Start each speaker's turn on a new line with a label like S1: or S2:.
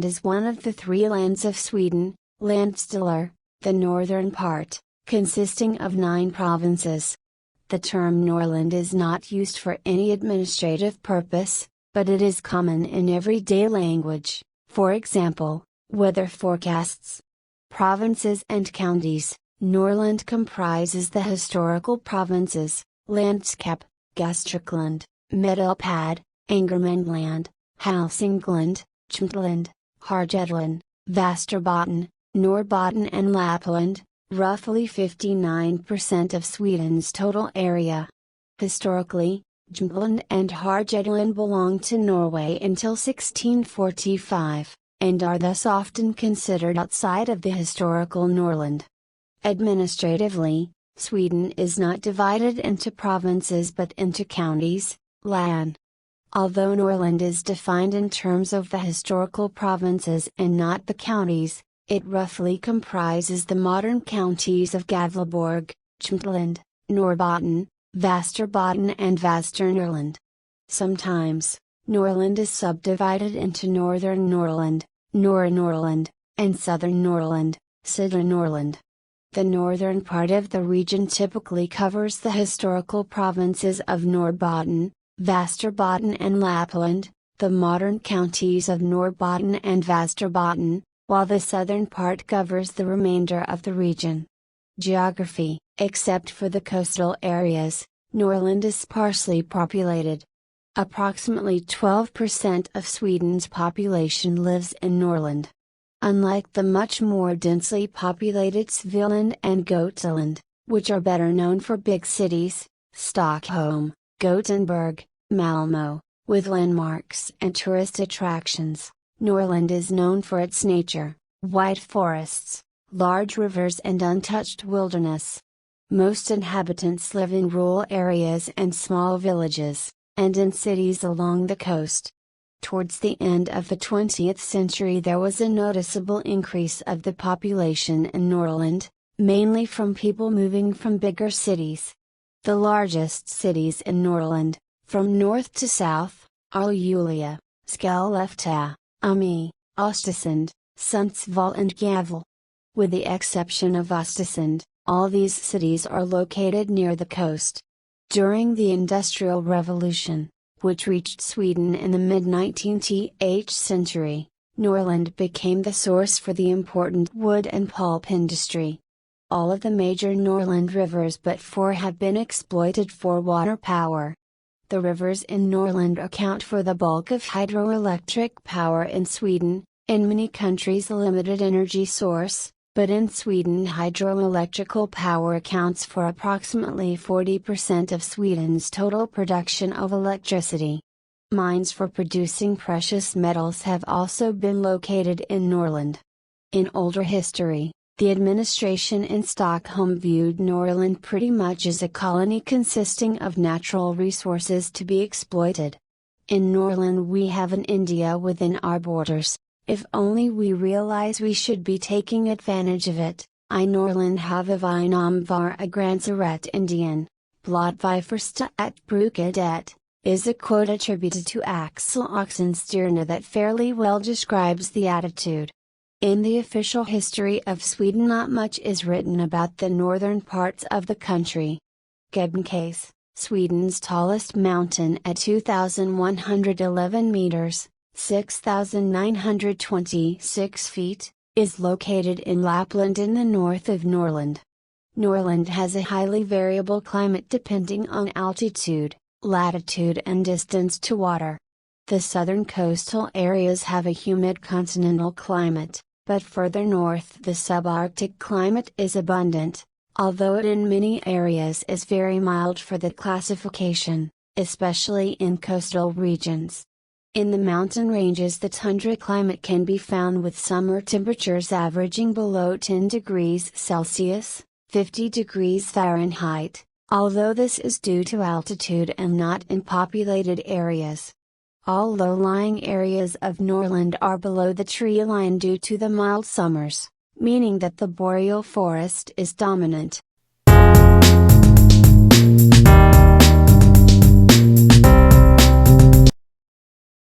S1: Norrland is one of the three lands of Sweden, landsdelar, the northern part, consisting of 9 provinces. The term Norrland is not used for any administrative purpose, but it is common in everyday language, for example, weather forecasts. Provinces and counties. Norrland comprises the historical provinces, landskap, Gästrikland, Medelpad, Ångermanland, Hälsingland, Jämtland, Härjedalen, Västerbotten, Norrbotten and Lappland, roughly 59% of Sweden's total area. Historically, Jämtland and Härjedalen belonged to Norway until 1645, and are thus often considered outside of the historical Norrland. Administratively, Sweden is not divided into provinces but into counties, län. Although Norrland is defined in terms of the historical provinces and not the counties, it roughly comprises the modern counties of Gävleborg, Jämtland, Norrbotten, Västerbotten and Västernorrland. Sometimes, Norrland is subdivided into Northern Norrland, Norra Norrland, and Southern Norrland, Södra Norrland. The northern part of the region typically covers the historical provinces of Norrbotten, Västerbotten and Lappland, the modern counties of Norrbotten and Västerbotten, while the southern part covers the remainder of the region. Geography. Except for the coastal areas, Norrland is sparsely populated. Approximately 12% of Sweden's population lives in Norrland. Unlike the much more densely populated Svealand and Gotland, which are better known for big cities, Stockholm, Gothenburg, Malmö, with landmarks and tourist attractions, Norrland is known for its nature, white forests, large rivers and untouched wilderness. Most inhabitants live in rural areas and small villages, and in cities along the coast. Towards the end of the 20th century there was a noticeable increase of the population in Norrland, mainly from people moving from bigger cities. The largest cities in Norrland, from north to south, are Luleå, Skellefteå, Umeå, Östersund, Sundsvall and Gävle. With the exception of Östersund, all these cities are located near the coast. During the Industrial Revolution, which reached Sweden in the mid-19th century, Norrland became the source for the important wood and pulp industry. All of the major Norrland rivers but 4 have been exploited for water power. The rivers in Norrland account for the bulk of hydroelectric power in Sweden, in many countries a limited energy source, but in Sweden hydroelectrical power accounts for approximately 40% of Sweden's total production of electricity. Mines for producing precious metals have also been located in Norrland. In older history, the administration in Stockholm viewed Norrland pretty much as a colony consisting of natural resources to be exploited. In Norrland we have an India within our borders. If only we realize we should be taking advantage of it. I Norrland have vi nam var a gransaret Indian, blad vi första att bruka det, is a quote attributed to Axel Oxenstierna that fairly well describes the attitude. In the official history of Sweden not much is written about the northern parts of the country. Kebnekaise, Sweden's tallest mountain at 2,111 meters, 6,926 feet, is located in Lappland in the north of Norrland. Norrland has a highly variable climate depending on altitude, latitude and distance to water. The southern coastal areas have a humid continental climate, but further north the subarctic climate is abundant, although it in many areas is very mild for the classification, especially in coastal regions. In the mountain ranges the tundra climate can be found with summer temperatures averaging below 10 degrees Celsius, 50 degrees Fahrenheit, although this is due to altitude and not in populated areas. All low-lying areas of Norrland are below the tree line due to the mild summers, meaning that the boreal forest is dominant.